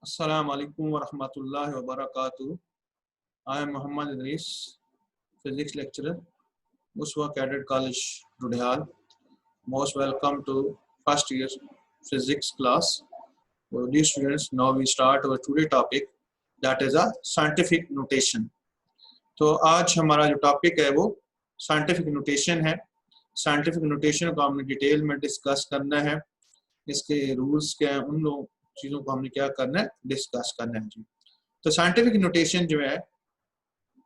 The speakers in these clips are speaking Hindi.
Assalamu alaikum wa rahmatullahi wa barakatuh. I am Muhammad Idris, physics lecturer, Muswa Cadet College, Rudhyal. Most welcome to first year physics class. So, dear students, now we start our today topic, that is a scientific notation. तो आज हमारा जो टॉपिक है वो साइंटिफिक नोटेशन है। साइंटिफिक नोटेशन को हमने डिटेल में डिस्कस करना है, इसके रूल्स क्या हैं, उन लोग चीज़ों को हमने क्या करना है, डिस्कस करना है जी। तो साइंटिफिक नोटेशन जो है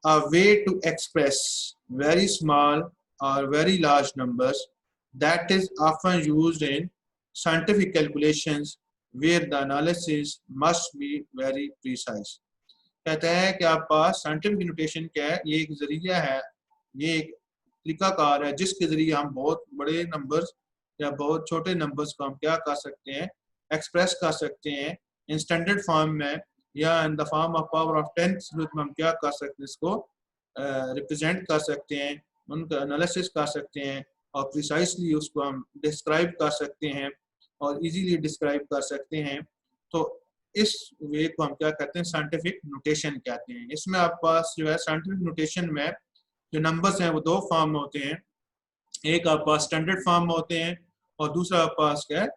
a way to express very small or very large numbers that is often used in scientific calculations where the analysis must be very precise. कहता है कि आप पास साइंटिफिक नोटेशन क्या है, ये एक जरिया है, ये एक तरीकाकार है जिसके जरिए हम बहुत बड़े नंबर्स या बहुत छोटे नंबर्स को हम क्या कर सकते हैं, एक्सप्रेस कर सकते हैं इन स्टैंडर्ड फॉर्म में या in the form of power of 10 सूरत में हम क्या कर सकते हैं, इसको रिप्रेजेंट कर सकते हैं, उनका एनालिसिस कर सकते हैं और प्रिसाइसली उसको हम डिस्क्राइब कर सकते हैं और इजीली डिस्क्राइब कर सकते हैं। तो इस वे को हम क्या कहते हैं, साइंटिफिक नोटेशन कहते हैं। इसमें आप पास जो है साइंटिफिक नोटेशन में जो नंबर्स हैं वो दो फॉर्म में होते हैं, एक आप पास स्टैंडर्ड फॉर्म में होते हैं और दूसरा आप पास क्या है,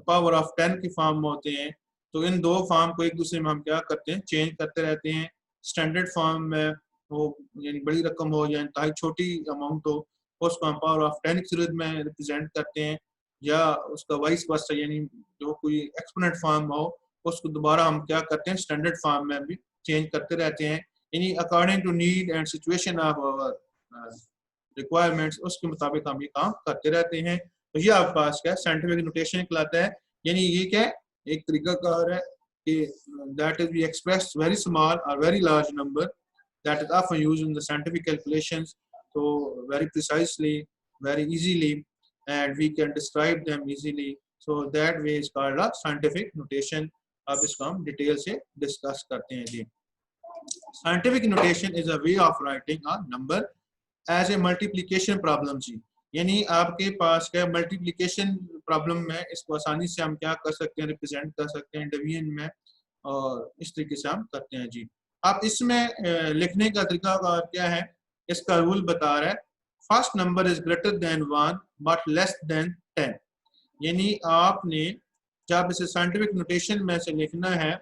पावर ऑफ 10 की फॉर्म में होते हैं। तो इन दो फॉर्म को एक दूसरे में हम क्या करते हैं, चेंज करते रहते हैं। स्टैंडर्ड फॉर्म में वो यानी बड़ी रकम हो या इंतहाई छोटी अमाउंट हो, उसको हम पावर ऑफ 10 की सूरत में रिप्रेजेंट करते हैं, या उसका वाइस वर्सा यानी जो कोई एक्सपोनेंट फॉर्म हो उसको दोबारा हम क्या करते हैं, स्टैंडर्ड फॉर्म में भी चेंज करते रहते हैं, यानी according to need and situation of our requirements, उसके मुताबिक हम ये काम करते रहते हैं। तो ये आपके पास क्या साइंटिफिक नोटेशन कहलाता है, यानी ये क्या एक तरीकाकार है कि that is we express very small और very large number that is often used in the scientific calculations, so very precisely, very easily, and we can describe them easily. So that way is called a scientific notation. अब इसको हम डिटेल से डिस्कस करते हैं जी। Scientific notation is a way of writing a number as a multiplication problem जी, यानी आपके पास क्या मल्टीप्लिकेशन प्रॉब्लम में इसको आसानी से हम क्या कर सकते हैं, रिप्रेजेंट कर सकते हैं डिवीजन में, और इस तरीके से हम करते हैं जी। आप इसमें लिखने का तरीका क्या है, इसका रूल बता रहा है, first number is greater than 1 but less than 10, यानी आपने जब इसे साइंटिफिक नोटेशन में से लिखना है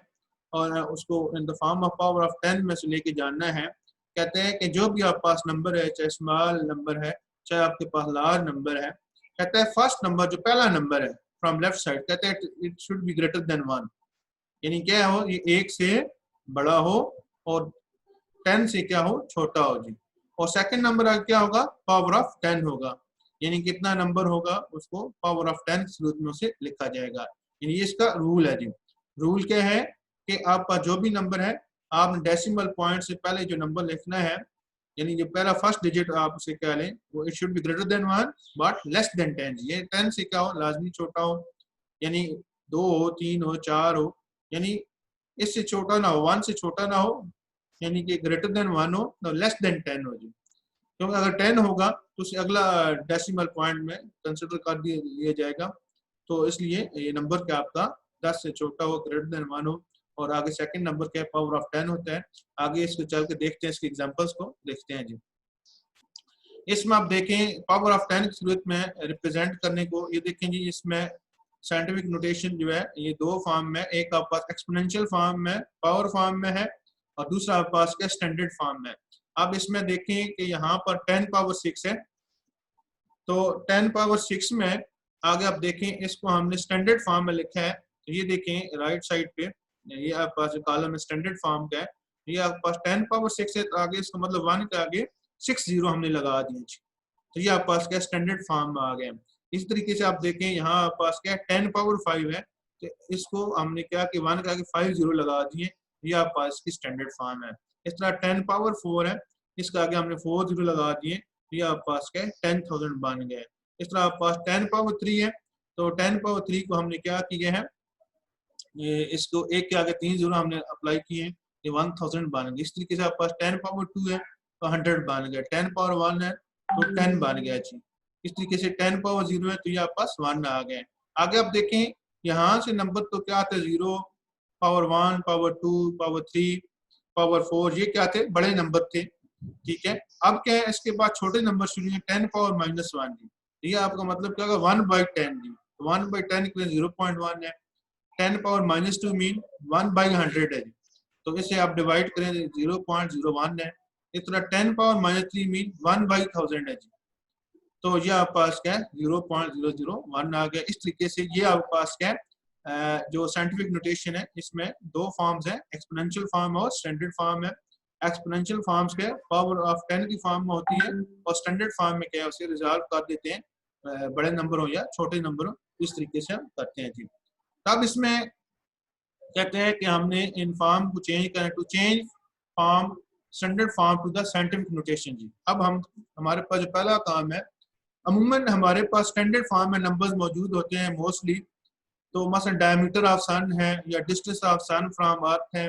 और उसको in the form of power of 10 में से लेके जानना है, कहते हैं कि जो भी आपके पास नंबर है, चाहे स्मॉल नंबर है चाहे आपके पास लार्ज नंबर है, कहता है फर्स्ट नंबर जो पहला नंबर है फ्रॉम लेफ्ट साइड, कहते हैं it should be greater than 1, यानी क्या हो, ये 1 से बड़ा हो और 10 से क्या हो, छोटा हो जी। और सेकंड नंबर क्या होगा, पावर ऑफ 10 होगा, यानी कितना नंबर होगा उसको पावर ऑफ 10 सूरत में से लिखा जाएगा, यानी ये इसका रूल है जी। रूल क्या है कि आपका जो भी नंबर है, आपने डेसिमल पॉइंट से पहले जो नंबर लिखना है, यानी जो पहला फर्स्ट डिजिट आप उसे क्या लें, वो it should be greater than 1 but less than 10, ये 10 से क्या हो, लाजमी छोटा हो, यानी 2 हो, 3 हो, 4 हो, यानी इससे छोटा ना हो, 1 से छोटा ना हो, यानी कि ग्रेटर देन 1 हो, तो लेस देन 10 हो जी। क्योंकि अगर 10 होगा तो उसे अगला डेसिमल पॉइंट में कंसिडर कर लिया जाएगा, तो इसलिए ये नंबर क्या आपका 10 से छोटा हो, ग्रेटर देन 1 हो, और आगे सेकंड नंबर क्या पावर ऑफ 10 होता है। आगे इसको चल के देखते हैं, इसके एग्जांपल्स को देखते हैं जी। इसमें आप देखें पावर ऑफ 10 की सूरत में रिप्रेजेंट करने को, ये देखें जी, इसमें साइंटिफिक नोटेशन जो है ये दो फॉर्म में, एक आपके पास एक्सपोनेंशियल फॉर्म में, पावर फॉर्म में है, और दूसरा आपके पास क्या स्टैंडर्ड फॉर्म में। अब इसमें देखें कि यहाँ पर 10 पावर 6 है, तो 10 पावर 6 में आगे आप देखें इसको हमने स्टैंडर्ड फॉर्म में लिखा है, तो ये देखें राइट साइड पे, ये आपके पास कॉलम में स्टैंडर्ड फॉर्म का है, ये आपके पास 10 पावर 6 है, तो आगे इसका मतलब 1 के आगे 6 जीरो हमने लगा दिए, तो ये आपके पास क्या स्टैंडर्ड फॉर्म में आ गया। इस तरीके से आप देखें यहाँ आपके पास क्या 10 पावर 5 है, तो इसको हमने क्या कि 1 के आगे 5 जीरो लगा दिए, ये आपके पास की स्टैंडर्ड फॉर्म है। इस तरह 10 पावर 4 है, इसका आगे हमने 4 जीरो लगा दिए, ये आपके पास क्या 10,000 बन गए। इस तरह आपके पास 10 पावर 3 है, तो 10 पावर 3 को हमने क्या किया है, ये इसको एक के आगे 3 जीरो हमने अप्लाई किए, ये 1000 बन गए। इस तरीके से आपके पास 10 पावर 2 है तो 100 बन गया, 10 पावर 1 है तो 10 बन गया जी। इस तरीके से 10 पावर 0 है तो ये आपके पास 1 आ गए। आगे आप देखें यहाँ से नंबर तो क्या आता है 0 पावर 1, पावर 2, पावर 3, पावर 4, ये क्या थे, बड़े नंबर थे। ठीक है, अब क्या है, इसके बाद छोटे नंबर शुरू हैं, 10 पावर -1 जी। ये आपका मतलब क्या होगा, 1/10 जी। 1/10 के लिए 0.1 है। 10 पावर -2 मीन 1/100 है जी। तो इसे आप डिवाइड करें 0.01 है। इस तरह 10 पावर -3 मीन 1/1000 है जी। तो ये आपके पास क्या है, 0.001 आ गया। इस तरीके से ये आपके पास क्या है, जो साइंटिफिक नोटेशन है, इसमें दो फॉर्म्स हैं, एक्सपोनेंशियल फॉर्म और स्टैंडर्ड फॉर्म है। एक्सपोनेंशियल फॉर्म्स क्या है, पावर ऑफ 10 की फॉर्म में होती है, और स्टैंडर्ड फॉर्म में क्या है, उसे रिजॉल्व कर देते हैं, बड़े नंबर हो या छोटे नंबर हो, इस तरीके से हम करते हैं जी। तब इसमें कहते हैं कि हमने इन फॉर्म को चेंज करें, to change form standard form to the scientific notation जी। अब हमारे पास जो पहला काम है, अमूमन हमारे पास स्टैंडर्ड फॉर्म में नंबर्स मौजूद होते हैं मोस्टली। तो मसलन डायमीटर ऑफ सन है, या डिस्टेंस ऑफ सन फ्रॉम अर्थ है,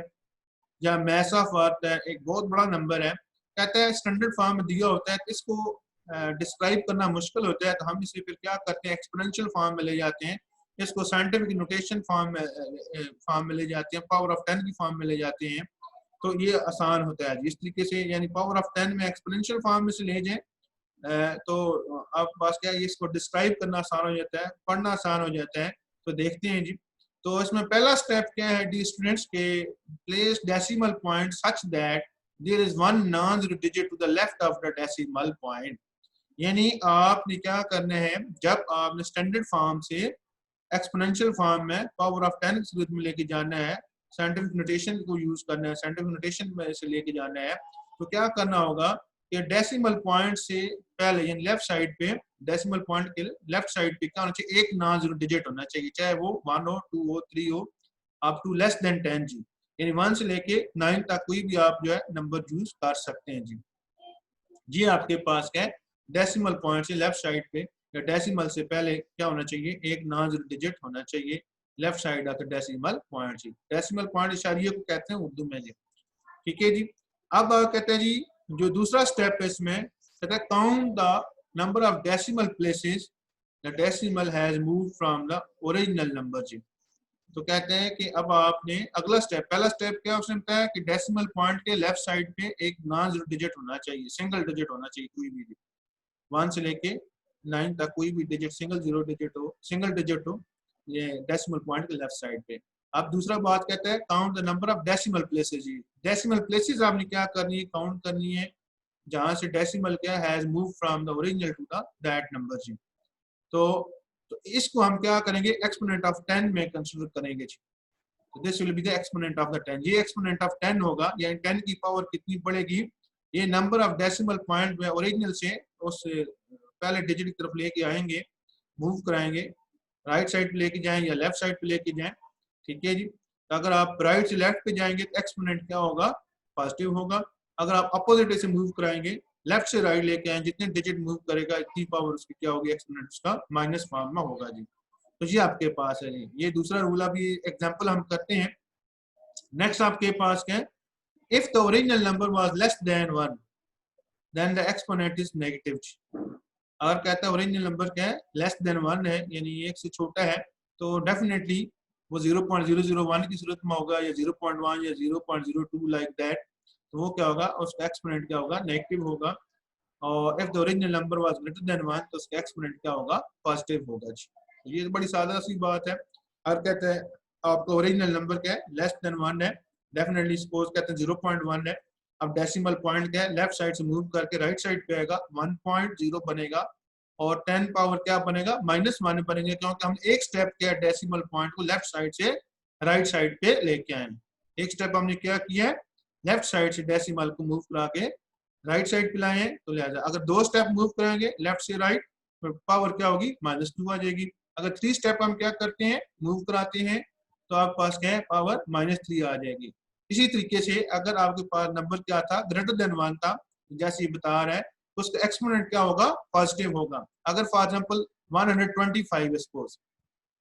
या मैस ऑफ अर्थ है, एक बहुत बड़ा नंबर है। कहता है स्टैंडर्ड फॉर्म में दिया होता है, तो इसको डिस्क्राइब करना मुश्किल होता है, तो हम इसे फिर क्या करते हैं, एक्सपोनेंशियल फॉर्म में ले जाते हैं, इसको साइंटिफिक नोटेशन फॉर्म में ले जाते हैं, पावर ऑफ 10 की फॉर्म में ले जाते हैं। तो ये आसान होता है इस तरीके से, यानी पावर ऑफ 10 में एक्सपोनेंशियल फॉर्म में से ले जाएं, तो आपके पास क्या है, इसको डिस्क्राइब करना आसान हो जाता है, पढ़ना आसान हो जाता है। तो देखते हैं जी। तो इसमें पहला स्टेप क्या है, डी स्टूडेंट्स के place decimal point such that there is one non zero digit to the left of the decimal point. यानी आपने क्या करना है, जब आपने स्टैंडर्ड फॉर्म से एक्सपोनेंशियल फॉर्म में पावर ऑफ 10 की सूरत में लेके जाना है, साइंटिफिक नोटेशन को यूज करना है, साइंटिफिक नोटेशन में से लेके जाना है, तो क्या करना होगा कि डेसिमल पॉइंट से पहले, यानी लेफ्ट साइड पे, डेसिमल पॉइंट के लेफ्ट साइड पे क्या होना चाहिए, एक नॉन जीरो डिजिट होना चाहिए, चाहे वो 1 हो, 2 हो, 3 हो, अप टू लेस देन 10 जी। यानी 1 से लेके 9 तक कोई भी आप जो है नंबर यूज कर सकते हैं जी। जी आपके पास क्या है, डेसिमल पॉइंट से लेफ्ट साइड पे, या डेसिमल से पहले क्या होना चाहिए, एक नॉन जीरो डिजिट होना चाहिए left side of the decimal point जी। डेसिमल पॉइंट इशारिये को कहते हैं उर्दू में जी। ठीक है जी। अब कहते हैं जी, जो दूसरा स्टेप है इसमें, कहते हैं count the number of decimal places the decimal has moved from the original number जी। तो कहते हैं कि अब आपने अगला स्टेप, पहला स्टेप क्या उसने बताया कि डेसिमल पॉइंट के लेफ्ट साइड पे एक नॉन जीरो डिजिट होना चाहिए, सिंगल डिजिट होना चाहिए, कोई भी 1 से लेके 9 तक कोई भी डिजिट, सिंगल डिजिट हो, ये डेसिमल पॉइंट के लेफ्ट साइड पे। अब दूसरा बात कहता है count the number of decimal places जी। डेसिमल प्लेसेस आपने क्या करनी है, काउंट करनी है, जहां से डेसिमल क्या has move from the original to the that number जी। तो इसको हम क्या करेंगे, एक्सपोनेंट ऑफ 10 में कंसीडर करेंगे जी। तो this will be the exponent of the 10। ये एक्सपोनेंट ऑफ 10 होगा, यानी 10 की पावर कितनी बढ़ेगी, ये नंबर ऑफ डेसिमल पॉइंट में ओरिजिनल से उस पहले डिजिट की तरफ लेके आएंगे, मूव कराएंगे, राइट साइड पे लेके जाएं या लेफ्ट साइड पे लेके जाएं। ठीक है जी। तो अगर आप राइट से लेफ्ट पे जाएंगे तो एक्सपोनेंट क्या होगा, पॉजिटिव होगा। अगर आप अपोजिट से मूव कराएंगे, लेफ्ट से राइट लेके आए, जितने डिजिट मूव करेगा इतनी पावर उसकी क्या होगी, एक्सपोनेंट उसका माइनस फॉर्म में होगा जी। तो ये आपके पास है जी। ये दूसरा रूल अभी एग्जांपल हम करते हैं। नेक्स्ट आपके पास क्या है, if the original number was less than 1 then the exponent is negative. अगर कहता है ओरिजिनल नंबर क्या है, लेस देन 1 है, यानी एक से छोटा है, तो डेफिनेटली वो 0.001 की सूरत में होगा, या 0.1 या 0.02 लाइक दैट। तो वो क्या होगा, उसका एक्सपोनेंट क्या होगा, नेगेटिव होगा। और if the original number was greater than 1 तो उसका एक्सपोनेंट क्या होगा, पॉजिटिव होगा जी। तो ये बड़ी सादा सी बात है। अगर कहते हैं आपका ओरिजिनल नंबर क्या है, लेस देन 1 है, डेफिनेटली सपोज कहते हैं 0.1 है। अब डेसिमल पॉइंट क्या है, लेफ्ट साइड से मूव करके राइट साइड पे आएगा, 1.0 बनेगा, और 10 पावर क्या बनेगा, -1 बनेंगे, क्योंकि हम एक स्टेप क्या है, डेसिमल पॉइंट को लेफ्ट साइड से राइट साइड पे लेके आए। एक स्टेप हमने क्या किया है, लेफ्ट साइड से डेसिमल को मूव करा के राइट साइड पे लाए हैं, तो लिहाजा अगर 2 स्टेप मूव करेंगे लेफ्ट से राइट, तो पावर क्या होगी, -2 आ जाएगी। अगर 3 स्टेप हम क्या करते हैं, मूव कराते हैं, तो आपके पास क्या है, पावर -3 आ जाएगी। इसी तरीके से अगर आपके पास नंबर क्या था, ग्रेटर देन 1 था, जैसे ये बता रहा है, तो उसका एक्सपोनेंट क्या होगा, पॉजिटिव होगा। अगर फॉर एग्जांपल 125 है सपोज,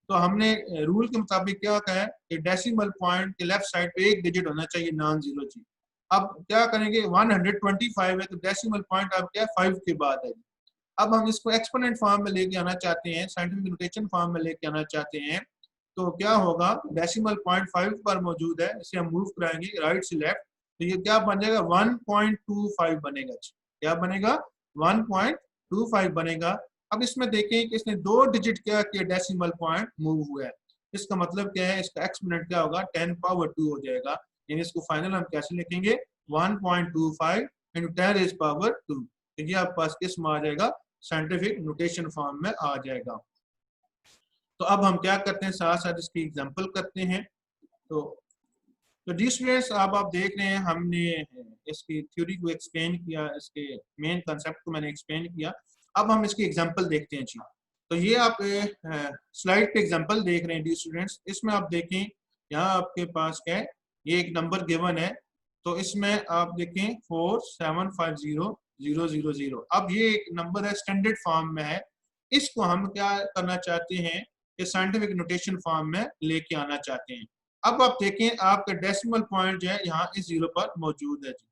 तो हमने रूल के मुताबिक क्या कहा है कि डेसिमल पॉइंट के लेफ्ट साइड पे एक डिजिट होना चाहिए नॉन जीरो जी। अब क्या करेंगे, 125 है, तो डेसिमल पॉइंट अब क्या है, 5 के बाद है। अब हम इसको एक्सपोनेंट फॉर्म में लेके आना चाहते हैं, साइंटिफिक नोटेशन फॉर्म में लेके आना चाहते हैं, तो क्या होगा, डेसिमल पॉइंट 5 पर मौजूद है, इसे हम मूव कराएंगे राइट से लेफ्ट, तो ये क्या बनेगा 1.25 बनेगा। क्या बनेगा 1.25 बनेगा। अब इसमें देखें कि इसने 2 डिजिट क्या किया, डेसिमल पॉइंट मूव हुआ है, इसका मतलब क्या है, इसका एक्सपोनेंट क्या होगा 10 पावर 2 हो जाएगा। यानी इसको फाइनल हम कैसे लिखेंगे 1.25 इंटू 10 रेज़ पावर 2। तो ये आपके पास किस में आ जाएगा, साइंटिफिक नोटेशन फॉर्म में आ जाएगा। तो अब हम क्या करते हैं, साथ साथ इसकी एग्जांपल करते हैं। तो जी स्टूडेंट्स, अब आप देख रहे हैं हमने इसकी थ्योरी को एक्सप्लेन किया, इसके मेन कंसेप्ट को मैंने एक्सप्लेन किया। अब हम इसकी एग्जांपल देखते हैं जी। तो ये आप स्लाइड पे एग्जांपल देख रहे हैं डी स्टूडेंट्स। इसमें आप देखें यहाँ आपके पास क्या है, ये एक नंबर गिवन है, तो इसमें आप देखें 4750000। अब ये एक नंबर है, स्टैंडर्ड फॉर्म में है, इसको हम क्या करना चाहते हैं, ये साइंटिफिक नोटेशन फॉर्म में लेके आना चाहते हैं। अब आप देखें आपका डेसिमल पॉइंट जो है यहाँ इस जीरो पर मौजूद है जी।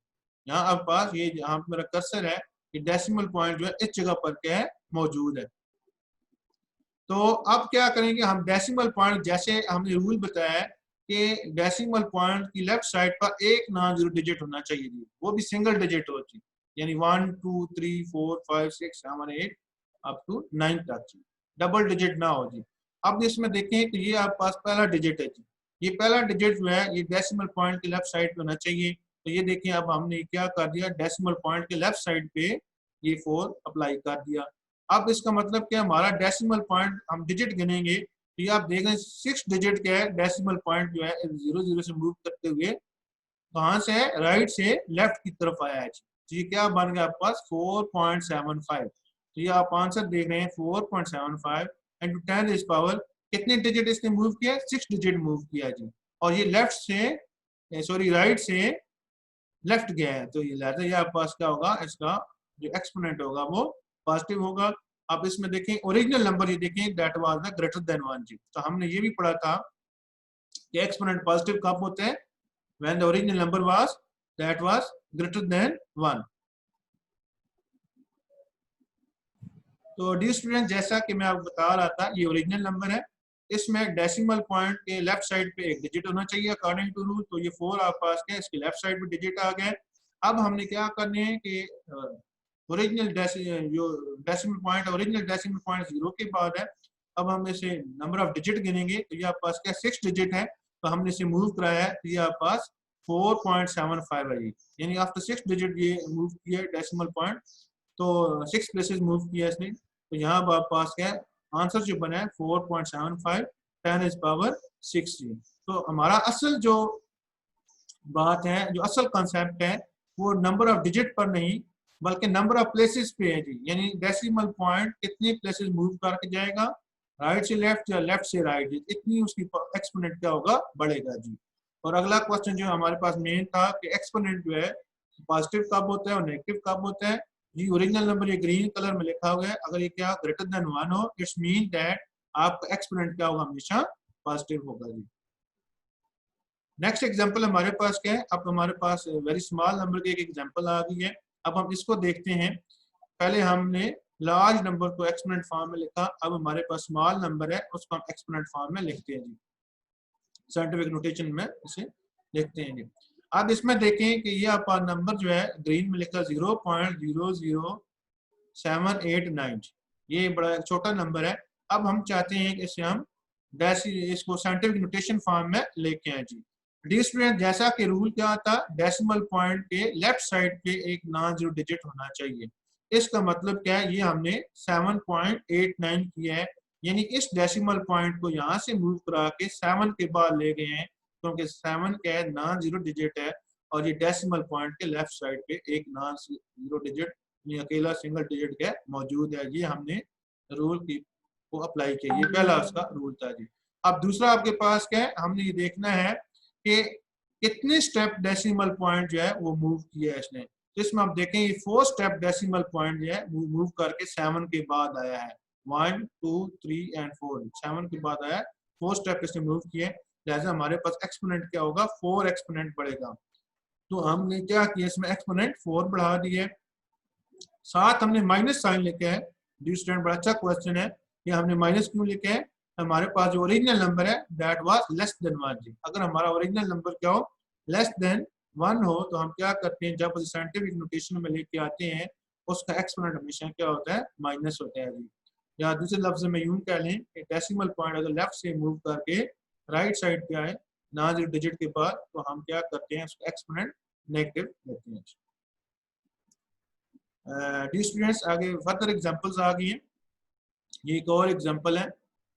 यहाँ आप पास ये जहाँ पे मेरा कर्सर है, ये डेसिमल पॉइंट जो है इस जगह पर क्या है मौजूद है। तो अब क्या करेंगे हम, डेसिमल पॉइंट जैसे हमने रूल बताया है कि डेसिमल पॉइंट की लेफ्ट साइड पर एक नॉन जीरो डिजिट होना चाहिए जी, वो भी सिंगल डिजिट हो जी, यानी 1 2 3 4 5 6 7 8 अप टू 9 तक जी, डबल डिजिट ना हो जी। अब इसमें देखें तो ये आपके पास पहला डिजिट है जी, ये पहला डिजिट जो है ये डेसिमल पॉइंट के लेफ्ट साइड पे होना चाहिए। तो ये देखिए अब हमने क्या कर दिया, डेसिमल पॉइंट के लेफ्ट साइड पे ये 4 अप्लाई कर दिया। अब इसका मतलब क्या, हमारा डेसिमल पॉइंट हम डिजिट गिनेंगे तो ये आप देख रहे हैं 6 डिजिट क्या है, डेसिमल पॉइंट जो है 0 से मूव करते हुए कहाँ से है, राइट से लेफ्ट की तरफ आया है। तो ये क्या बन गया आपके पास 4.75। तो ये आप आंसर देख रहे हैं 4.75 इंटू 10 इज पावर, कितने डिजिट इसने मूव किया, 6 डिजिट मूव किया जी। और ये लेफ्ट से सॉरी राइट से लेफ्ट गया है, तो ये लिहाजा ये आपके पास क्या होगा, इसका जो एक्सपोनेंट होगा वो पॉजिटिव होगा। आप इसमें देखें ओरिजिनल नंबर, ये देखें that was the greater than 1 जी। तो हमने ये भी पढ़ा था कि एक्सपोनेंट पॉजिटिव कब होते हैं, when the original number was that was greater than 1। तो डी स्टूडेंट, जैसा कि मैं आपको बता रहा था, ये ओरिजिनल नंबर है, इसमें डेसिमल पॉइंट के लेफ्ट साइड पे एक डिजिट होना चाहिए अकॉर्डिंग टू रूल। तो ये 4 आप पास के इसके लेफ्ट साइड पे डिजिट आ गए। अब हमने क्या करने हैं कि ओरिजिनल जो decimal point, original decimal point 0 के बाद है। अब हम इसे नंबर ऑफ डिजिट गिनेंगे, तो ये आपके पास क्या 6 डिजिट है, तो हमने इसे मूव कराया है, तो ये आपके पास 4.75 है, यानी आफ्टर 6 डिजिट ये मूव किया डेसिमल पॉइंट, तो 6 प्लेसेस मूव किया इसने। तो यहाँ आप पास क्या है, आंसर जो बना है 4.75 10 इज पावर 6 जी। तो हमारा असल जो बात है, जो असल कंसेप्ट है, वो नंबर ऑफ डिजिट पर नहीं बल्कि नंबर ऑफ प्लेसेस पे है जी। यानी डेसिमल पॉइंट कितने प्लेसेस मूव करके जाएगा, राइट से लेफ्ट या लेफ्ट से राइट, इतनी उसकी एक्सपोनेंट क्या होगा, बढ़ेगा जी। और अगला क्वेश्चन जो हमारे पास मेन था कि एक्सपोनेंट जो है पॉजिटिव कब होता है और नेगेटिव कब होता है जी। ओरिजिनल नंबर ये ग्रीन कलर में लिखा हुआ है, अगर ये क्या ग्रेटर देन 1 हो, इट्स मीन दैट आपका एक्सपोनेंट क्या होगा, हमेशा पॉजिटिव होगा जी। नेक्स्ट एग्जांपल हमारे पास क्या है, अब हमारे पास वेरी स्मॉल नंबर की एक एग्जांपल आ गई है। अब हम इसको देखते हैं। पहले हमने लार्ज नंबर को एक्सपोनेंट फॉर्म में लिखा, अब हमारे पास स्मॉल नंबर है उसको हम एक्सपोनेंट फॉर्म में लिखते हैं जी, साइंटिफिक नोटेशन में इसे लिखते हैं जी। अब इसमें देखें कि ये आपका नंबर जो है ग्रीन में लिखा 0.00789, ये बड़ा छोटा नंबर है। अब हम चाहते हैं कि इसे हम इसको साइंटिफिक नोटेशन फॉर्म में लेके आए जी। डी स्टूडेंट, जैसा कि रूल क्या था, डेसिमल पॉइंट के लेफ्ट साइड पे एक नॉन जीरो डिजिट होना चाहिए। इसका मतलब क्या है, ये हमने 7.89 किया है, यानी इस डेसिमल पॉइंट को यहाँ से मूव करा के 7 के बाद ले गए हैं, क्योंकि 7 क्या है, नॉन जीरो डिजिट है, और ये डेसिमल पॉइंट के लेफ्ट साइड पे एक नॉन जीरो डिजिट, अकेला सिंगल डिजिट क्या मौजूद है। ये हमने रूल की को अप्लाई किया, ये पहला उसका रूल था जी। अब दूसरा आपके पास क्या है, हमने ये देखना है कि कितने स्टेप डेसिमल पॉइंट जो है वो मूव किया है इसने। तो इसमें आप देखें ये 4 स्टेप डेसिमल पॉइंट जो है मूव करके 7 के बाद आया है, 1 2 3 एंड 4, 7 के बाद आया है, 4 स्टेप इसने मूव किए, लिहाजा हमारे पास एक्सपोनेंट क्या होगा, 4 एक्सपोनेंट बढ़ेगा। तो हमने क्या किया, इसमें एक्सपोनेंट 4 बढ़ा दिए, साथ हमने माइनस साइन लिखा है। डी स्टूडेंट, बड़ा अच्छा क्वेश्चन है, ये हमने माइनस क्यों लिखे है, हमारे पास जो ओरिजिनल नंबर है दैट वाज लेस देन 1 जी। अगर हमारा ओरिजिनल नंबर क्या हो, लेस देन 1 हो, तो हम क्या करते हैं, जब साइंटिफिक नोटेशन में लेके आते हैं उसका एक्सपोनेंट हमेशा क्या होता है, माइनस होता है जी। या दूसरे लफ्ज में यूं कह लें कि डेसिमल पॉइंट अगर लेफ्ट से मूव करके राइट साइड पे आए नॉन जीरो डिजिट के बाद, तो हम क्या करते हैं, उसका एक्सपोनेंट नेगेटिव लेते हैं। डी स्टूडेंट्स, आगे फर्दर एग्जांपल्स आ गई हैं। ये एक और एग्जांपल है,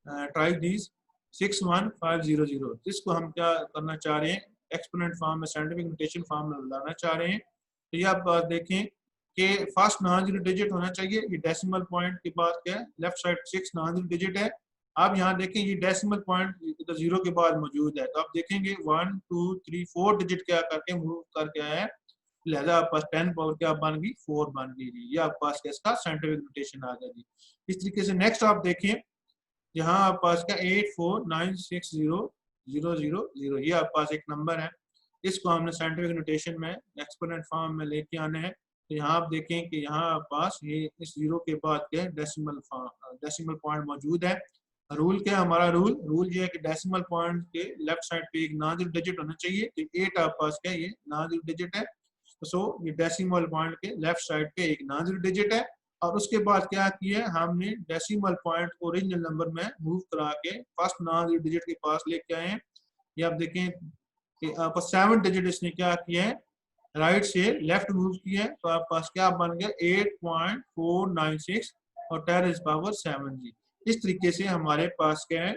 ट्राई दीज 61500, जिसको हम क्या करना चाह रहे हैं, एक्सपोनेंट फॉर्म में, साइंटिफिक नोटेशन फॉर्म में लाना चाह रहे हैं। तो ये आप देखें कि फर्स्ट नॉन जीरो डिजिट होना चाहिए, ये डेसिमल पॉइंट के बाद क्या है, left side 6 non zero digit है। आप यहाँ देखें ये डेसिमल पॉइंट इधर जीरो के बाद मौजूद है, तो आप देखेंगे 1 2 3 4 डिजिट क्या करके मूव करके आया है, लिहाजा आपके पास 10 पावर क्या बन गई, 4 बन गई जी। ये आपके पास इसका साइंटिफिक नोटेशन आ गया जी। इस तरीके से नेक्स्ट आप देखें, यहाँ आपके पास क्या 84960000, ये आपके पास एक नंबर है, इसको हमने साइंटिफिक नोटेशन में एक्सपोनेंट फॉर्म में लेके आने हैं। तो यहाँ आप देखें कि यहाँ आपके पास ये इस जीरो के बाद क्या डेसिमल पॉइंट मौजूद है। रूल क्या है हमारा, रूल ये है कि डेसिमल पॉइंट के लेफ्ट साइड पे एक नॉन जीरो डिजिट होना चाहिए। तो 8 आपके पास क्या है, ये नॉन जीरो डिजिट है। सो ये डेसिमल पॉइंट के लेफ्ट साइड पे एक नॉन जीरो डिजिट है। और उसके बाद क्या किया, हमने डेसिमल पॉइंट को ओरिजिनल नंबर में मूव करा के फर्स्ट नॉन जीरो डिजिट के पास लेके आए हैं। ये आप देखें कि आपका 7 डिजिट इसने क्या किया है, राइट से लेफ्ट मूव किया है। तो आपके पास क्या बन गया 8.496 और 10⁻7 जी। इस तरीके से हमारे पास क्या है,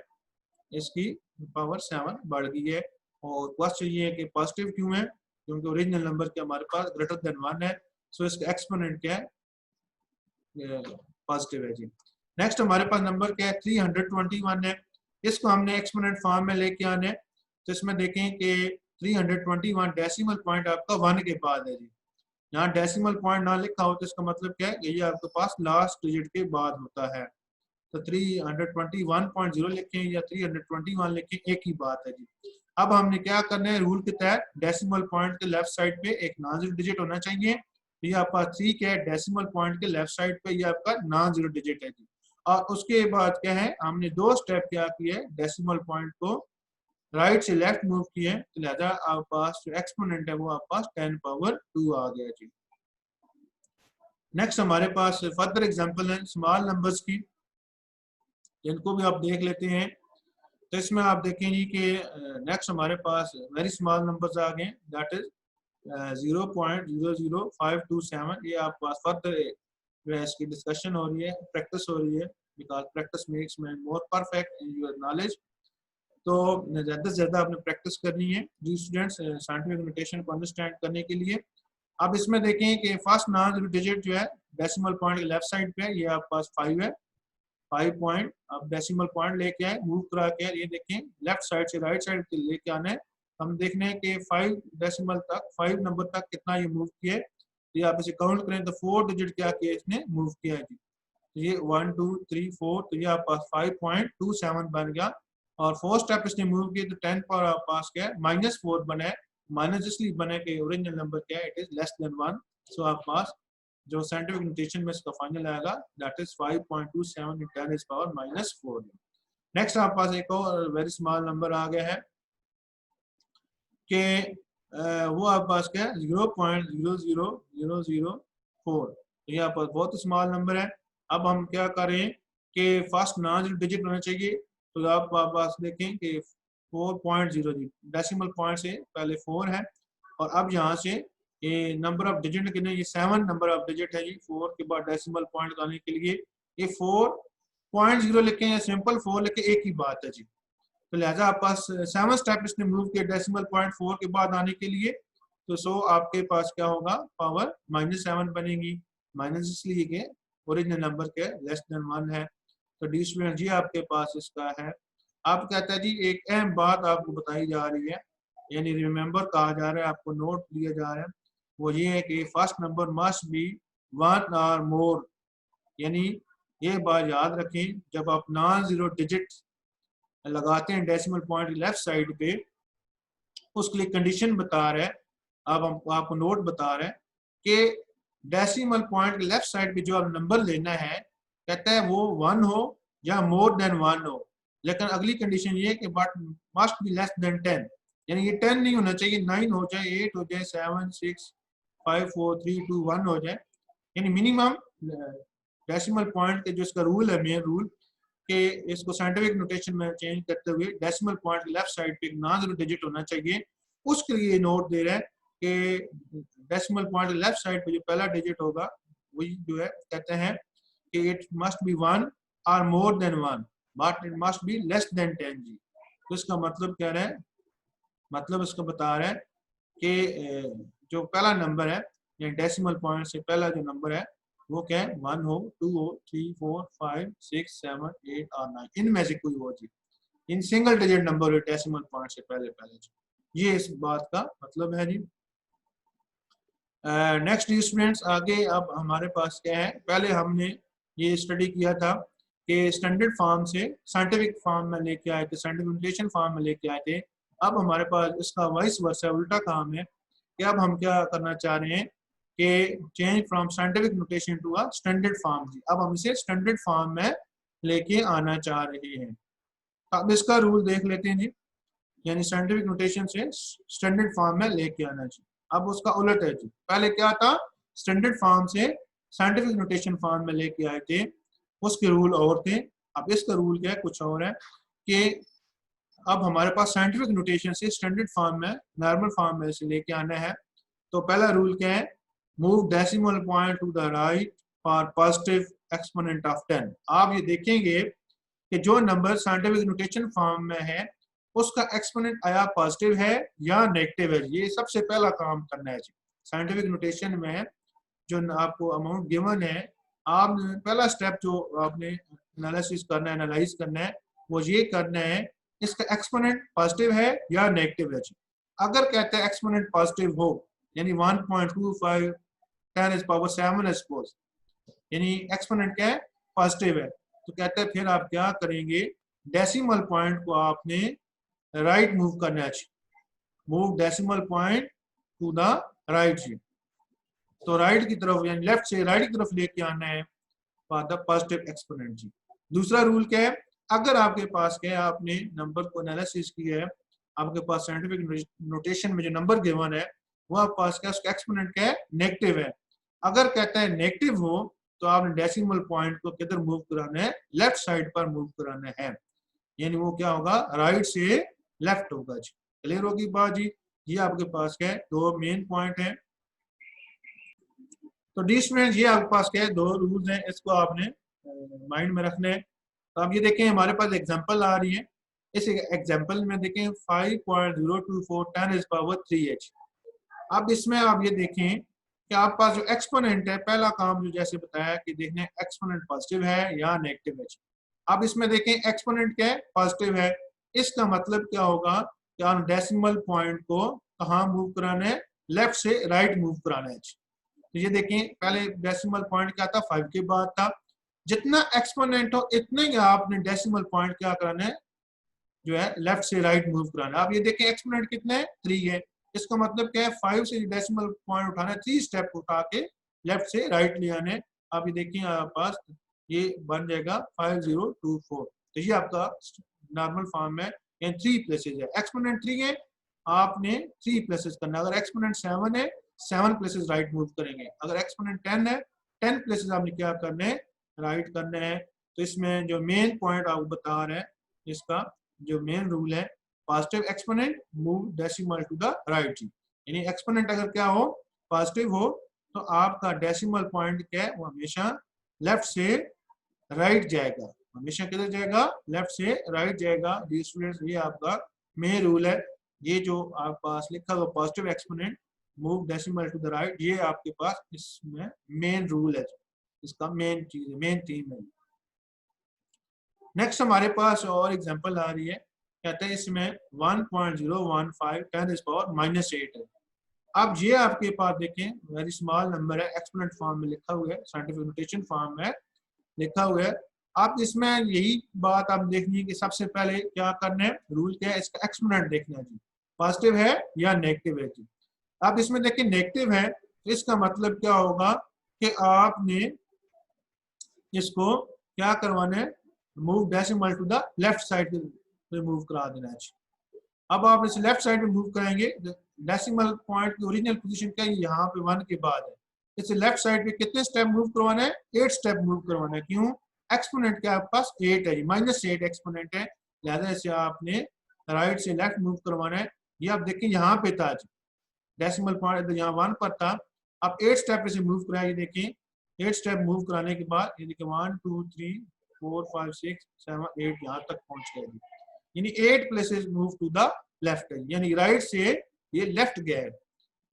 इसकी पावर 7 बढ़ गई है। और क्वेश्चन ये है कि पॉजिटिव क्यों है, क्योंकि ओरिजिनल नंबर के हमारे पास ग्रेटर देन 1 है। सो इसका एक्सपोनेंट क्या है, पॉजिटिव है जी। नेक्स्ट हमारे पास नंबर क्या है, 321 है। इसको हमने एक्सपोनेंट फॉर्म में लेके आने हैं। तो इसमें देखें कि 321 डेसिमल पॉइंट आपका 1 के बाद है जी। यहाँ डेसिमल पॉइंट ना लिखा हो तो इसका मतलब क्या है, ये आपके पास लास्ट डिजिट के बाद होता है। तो 321.0 लिखें या 321 लिखें, एक ही बात है जी। अब हमने क्या करना है, रूल के तहत डेसिमल पॉइंट के लेफ्ट साइड पे एक नॉन जीरो डिजिट होना चाहिए। ये आपका 3 क्या है, डेसिमल पॉइंट के लेफ्ट साइड पे ये आपका नॉन जीरो डिजिट है जी। और उसके बाद क्या है, हमने 2 स्टेप क्या किए, डेसिमल पॉइंट को राइट से लेफ्ट मूव किए, तो लिहाजा आपके पास जो एक्सपोनेंट है वो आपके पास 10 पावर 2 आ गया जी। नेक्स्ट हमारे पास फर्दर एग्जांपल है स्मॉल नंबर्स की, इनको भी आप देख लेते हैं। तो इसमें आप देखेंगे कि नेक्स्ट हमारे पास वेरी स्मॉल नंबर्स आ गए, दैट इज 0.00527। ये आपके पास फर्दर जो है इसकी डिस्कशन हो रही है, प्रैक्टिस हो रही है, because practice makes man more perfect in your knowledge. तो ज़्यादा से ज़्यादा आपने प्रैक्टिस करनी है जी स्टूडेंट्स, साइंटिफिक नोटेशन को अंडरस्टैंड करने के लिए। अब इसमें देखें कि फर्स्ट नॉन डिजिट जो है डेसिमल पॉइंट के लेफ्ट साइड पे, ये आपके पास 5 है। 5 पॉइंट अब डेसिमल पॉइंट लेके आए, मूव करा के, ये देखें लेफ्ट साइड से राइट साइड के लेके आना है। हम देखने हैं कि 5 डेसिमल तक, 5 नंबर तक कितना ये मूव किया है। ये आप इसे काउंट करें तो 4 डिजिट क्या किया इसने, मूव किया है जी। तो ये 1 2 3 4, तो ये आपके पास 5.27 बन गया। और 4 स्टेप इसने मूव किए तो 10 पर आपके पास क्या है, -4 बना है। माइनस इसलिए बने कि ओरिजिनल नंबर क्या है, इट इज लेस देन 1। सो आपके पास जो साइंटिफिक नोटेशन में इसका फाइनल आएगा दैट इज 5.27 × 10⁻⁻4। नेक्स्ट आपके पास एक और वेरी स्मॉल नंबर आ गया है कि वो आपके पास क्या है 0.00004। ये आपके पास बहुत स्मॉल नंबर है। अब हम क्या करें कि फर्स्ट नॉन डिजिट होना चाहिए। तो आप पास देखें कि 4.0 डेसिमल पॉइंट से पहले 4 है, और अब यहाँ से ये नंबर ऑफ डिजिट कितने, ये 7 नंबर ऑफ डिजिट है जी। 4 के बाद डेसिमल पॉइंट आने के लिए ये 4.0 लिखें या सिंपल 4 लिखें, एक ही बात है जी। तो लिहाजा आपके पास 7 स्टेप इसने मूव किया डेसिमल पॉइंट 4 के बाद आने के लिए। तो सो आपके पास क्या होगा, पावर -7 बनेगी। माइनस इसलिए कि ओरिजिनल नंबर के लेस देन 1 है। तो डी स्टूडेंट जी आपके पास इसका है। आप कहता है जी एक अहम बात आपको बताई जा रही है, यानी रिमेंबर कहा जा रहा है, आपको नोट दिया जा रहा है, वो ये है कि फर्स्ट नंबर मस्ट बी 1 और मोर। यानी ये बात याद रखें, जब आप नॉन जीरो डिजिट लगाते हैं डेसिमल पॉइंट लेफ्ट साइड पे, उसके लिए कंडीशन बता रहा है, अब हम आपको नोट बता रहे हैं कि डेसिमल पॉइंट के लेफ्ट साइड पे जो आप नंबर लेना है, कहता है वो 1 हो या मोर देन 1 हो। लेकिन अगली कंडीशन ये है कि but must be less than 10, यानी ये 10 नहीं होना चाहिए, 9 हो जाए, 8 हो जाए, 7 6 5 4 3 2 1 हो जाए। यानी मिनिमम डेसिमल पॉइंट के जो इसका रूल है, मेन रूल कि इसको साइंटिफिक नोटेशन में चेंज करते हुए डेसिमल पॉइंट लेफ्ट साइड पे एक नॉन जीरो डिजिट होना चाहिए। उसके लिए नोट दे रहा है कि डेसिमल पॉइंट लेफ्ट साइड पे जो पहला डिजिट होगा वही जो है कहते हैं कि इट मस्ट बी 1 और more than 1 but it must be less than 10 जी। तो इसका मतलब कह रहा है, मतलब इसको बता रहा है कि जो पहला नंबर है या डेसिमल पॉइंट से पहला जो नंबर है वो क्या है, 1 हो, 2 हो, 3 4 5 6 7 8 और 9, इनमें से कोई हो जी, इन सिंगल डिजिट नंबर है डेसिमल पॉइंट से पहले पहले जी। ये इस बात का मतलब है जी। नेक्स्ट स्टूडेंट्स आगे अब हमारे पास क्या है, पहले हमने ये स्टडी किया था कि स्टैंडर्ड फॉर्म से साइंटिफिक फॉर्म में लेके आए थे, साइंटिफिक नोटेशन फॉर्म में लेके आए थे। अब हमारे पास इसका वाइस वर्सा उल्टा काम है कि अब हम क्या करना चाह रहे हैं कि change from scientific notation to a standard form जी। अब हम इसे स्टैंडर्ड फॉर्म में लेके आना चाह रहे हैं। अब इसका रूल देख लेते हैं जी, यानी साइंटिफिक नोटेशन से स्टैंडर्ड फॉर्म में लेके आना जी। अब उसका उलट है जी, पहले क्या था, स्टैंडर्ड फॉर्म से साइंटिफिक नोटेशन फॉर्म में लेके आए थे, उसके रूल और थे। अब इसका रूल क्या है, कुछ और है कि अब हमारे पास साइंटिफिक नोटेशन से स्टैंडर्ड फॉर्म में नॉर्मल फॉर्म में से लेके आना है। तो पहला रूल क्या है, move decimal point to the right for positive exponent of 10। आप ये देखेंगे कि जो नंबर साइंटिफिक नोटेशन फॉर्म में है उसका एक्सपोनेंट आया पॉजिटिव है या नेगेटिव है, ये सबसे पहला काम करना है जी। साइंटिफिक नोटेशन में जो आपको अमाउंट गिवन है, आप पहला स्टेप जो आपने एनालिसिस करना है, एनालाइज करना है, वो ये करना है इसका एक्सपोनेंट पॉजिटिव है या नेगेटिव है जी। अगर कहते हैं एक्सपोनेंट पॉजिटिव हो, यानी 1.25 10 इज पावर 7 है सपोज, यानी एक्सपोनेंट क्या है, पॉजिटिव है, तो कहते हैं फिर आप क्या करेंगे, डेसिमल पॉइंट को आपने राइट मूव करना है, move decimal point to the right जी। तो राइट की तरफ यानी लेफ्ट से राइट की तरफ लेके आना है फॉर द पॉजिटिव एक्सपोनेंट जी। दूसरा रूल क्या है, अगर आपके पास क्या है, आपने नंबर को एनालिसिस किया है, आपके पास साइंटिफिक नोटेशन में जो नंबर गिवन है वो आपके पास क्या, उसका एक्सपोनेंट क्या है, नेगेटिव है। अगर कहता है नेगेटिव हो तो आपने डेसिमल पॉइंट को किधर मूव कराना है, लेफ्ट साइड पर मूव कराना है, यानी वो क्या होगा, राइट से लेफ्ट होगा जी। क्लियर होगी बात जी। ये आपके पास क्या है, दो मेन पॉइंट है। तो डी स्टूडेंट ये आपके पास क्या है, दो रूल्स हैं, इसको आपने माइंड में रखना है। तो आप ये देखें हमारे पास एग्जांपल आ रही है, इस एग्जांपल में देखें 5.024 10 इज पावर 3h। अब इसमें आप ये देखें कि आपके पास जो एक्सपोनेंट है, पहला काम जो जैसे बताया कि देखने एक्सपोनेंट पॉजिटिव है या नेगेटिव है। अब इसमें देखें एक्सपोनेंट क्या है, पॉजिटिव है, इसका मतलब क्या होगा कि आप डेसिमल पॉइंट को कहाँ मूव कराना है, लेफ्ट से राइट मूव कराना है। तो ये देखें पहले डेसिमल पॉइंट क्या था, 5 के बाद था, जितना एक्सपोनेंट हो इतने ही आपने डेसिमल पॉइंट क्या कराना है, जो है लेफ्ट से राइट मूव कराना है। आप ये देखें एक्सपोनेंट कितने है, 3 है, इसका मतलब क्या है, 5 से डेसिमल पॉइंट उठाना है, 3 स्टेप उठा के लेफ्ट से राइट ले आने। आप ये देखिए आपके पास ये बन जाएगा 5024। तो ये आपका नॉर्मल फॉर्म है, 3 प्लेसेस है, एक्सपोनेंट 3 है, आपने 3 प्लेसेस करना। अगर एक्सपोनेंट 7 है, 7 प्लेसेस राइट मूव करेंगे। अगर एक्सपोनेंट 10 है, 10 प्लेसेस आपने क्या करना है, राइट करना है। तो इसमें जो मेन पॉइंट आपको बता रहे हैं, इसका जो मेन रूल है, positive exponent move decimal to the right जी। यानी एक्सपोनेंट अगर क्या हो, पॉजिटिव हो, तो आपका डेसिमल पॉइंट क्या है, वो हमेशा लेफ्ट से राइट जाएगा, हमेशा किधर जाएगा, लेफ्ट से राइट जाएगा। डी स्टूडेंट्स ये आपका मेन रूल है। ये जो आपके पास लिखा हुआ positive exponent move decimal to the right, ये आपके पास इसमें मेन रूल है, इसका मेन चीज है, मेन थीम है। नेक्स्ट हमारे पास और एग्जांपल आ रही है, कहते हैं इसमें 1.015 10 इज पावर -8 है। अब ये आपके पास देखें वेरी स्मॉल नंबर है, एक्सपोनेंट फॉर्म में लिखा हुआ है, साइंटिफिक नोटेशन फॉर्म में लिखा हुआ है। आप इसमें यही बात आप देखनी है कि सबसे पहले क्या करना है, रूल क्या है, इसका एक्सपोनेंट देखना है जी, पॉजिटिव है या नेगेटिव है जी। आप इसमें देखिए नेगेटिव है, तो इसका मतलब क्या होगा कि आपने इसको क्या करवाना है, move decimal to the left side पे मूव करा देना है। अब आप इसे लेफ्ट साइड में मूव करेंगे, डेसिमल पॉइंट की ओरिजिनल पोजीशन क्या है, यहाँ पे 1 के बाद है। इसे लेफ्ट साइड पे कितने स्टेप मूव करवाना है, 8 स्टेप मूव करवाना है। क्यों, एक्सपोनेंट क्या आपके पास 8 है, -8 एक्सपोनेंट है, लिहाजा इसे आपने राइट से लेफ्ट मूव करवाना है। ये आप देखिए यहाँ पे था, डेसिमल पॉइंट यहाँ 1 पर था, आप 8 स्टेप से मूव कराइए। देखिए 8 स्टेप मूव कराने के बाद ये देखिए 1 2 3 4 5 6 7 8 यहाँ तक पहुंच गए, यानी 8 places move to the left है, यानी राइट से ये लेफ्ट गया है।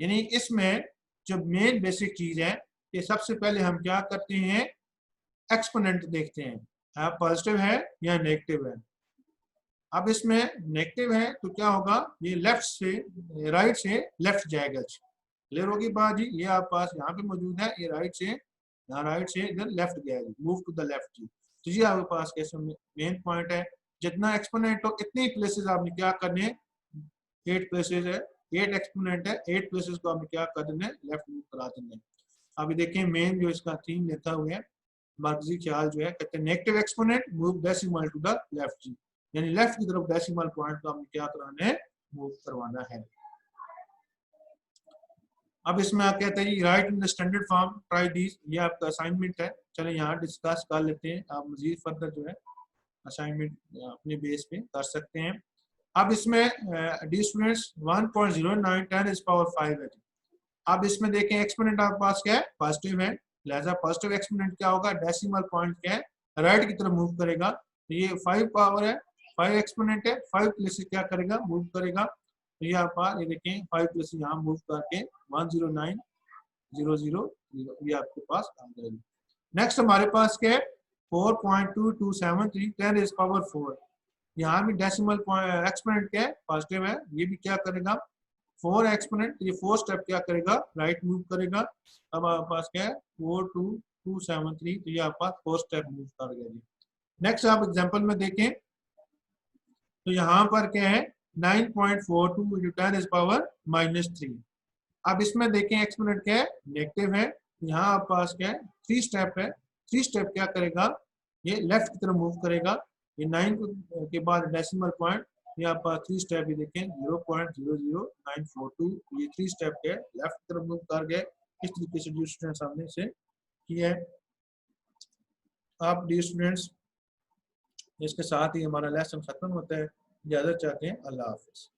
यानी इसमें जो मेन बेसिक चीज है कि सबसे पहले हम क्या करते हैं, एक्सपोनेंट देखते हैं, पॉजिटिव है या नेगेटिव है। अब इसमें नेगेटिव है तो क्या होगा, ये लेफ्ट से राइट से लेफ्ट जाएगा। क्लियर होगी बात जी, ये आप पास यहाँ पे मौजूद है, ये राइट से यहाँ राइट से इधर लेफ्ट गया, मूव टू द लेफ्ट जी। तो ये आपके पास कैसे मेन पॉइंट है, जितना एक्सपोनेंट हो इतने प्लेसेस आपने क्या करने, 8 प्लेसेस है, 8 एक्सपोनेंट है, 8 प्लेसेस को आपने क्या कर देना, लेफ्ट मूव करा देना। अभी देखें मेन जो इसका थीम लेता हुआ है, मर्कजी ख्याल जो है, कहते हैं negative exponent move decimal to the left जी, यानी लेफ्ट की तरफ डेसिमल पॉइंट को आपने क्या कराना है, मूव करवाना है। अब इसमें आप कहते हैं right in the standard form try these, ये आपका असाइनमेंट है। चले यहाँ डिस्कस कर लेते हैं, आप मजीद फर्दर जो है असाइनमेंट अपने बेस पे कर सकते हैं। अब इसमें डी स्टूडेंट्स 1.09 10 इज पावर 5 है। अब इसमें देखें एक्सपोनेंट आपके पास क्या है, पॉजिटिव है, लिहाजा पॉजिटिव एक्सपोनेंट क्या होगा, डेसिमल पॉइंट क्या है, राइट की तरफ मूव करेगा। तो ये 5 पावर है, 5 एक्सपोनेंट है, 5 प्लेसेस क्या करेगा, मूव करेगा। तो ये आपका ये देखें 5 प्लेसेस यहाँ मूव करके 109,000 ये आपके पास आ जाएगी। नेक्स्ट हमारे पास क्या है 4.2273 10 इज पावर 4, यहाँ भी डेसिमल एक्सपोनेंट क्या है, पॉजिटिव है, ये भी क्या करेगा 4 एक्सपोनेंट, ये 4 स्टेप क्या करेगा, राइट मूव करेगा। अब आपके पास क्या है 42273, तो ये आपके पास 4 स्टेप मूव कर गया। नेक्स्ट आप एग्जांपल में देखें तो यहाँ पर क्या है 9.42 इंटू 10 इज पावर -3। अब इसमें देखें एक्सपोनेंट क्या है, नेगेटिव है, यहाँ आपके पास क्या है 3 स्टेप है, 3 स्टेप क्या करेगा, ये लेफ्ट की तरफ मूव करेगा। ये 9 के बाद डेसिमल पॉइंट, ये आपके पास 3 स्टेप, ये देखें 0.00942, ये 3 स्टेप के लेफ्ट की तरफ मूव कर गए। इस तरीके से डी स्टूडेंट्स हमने से किया है। आप डी स्टूडेंट्स इसके साथ ही हमारा लेसन खत्म होता है, इजाजत चाहते हैं, अल्लाह हाफिज।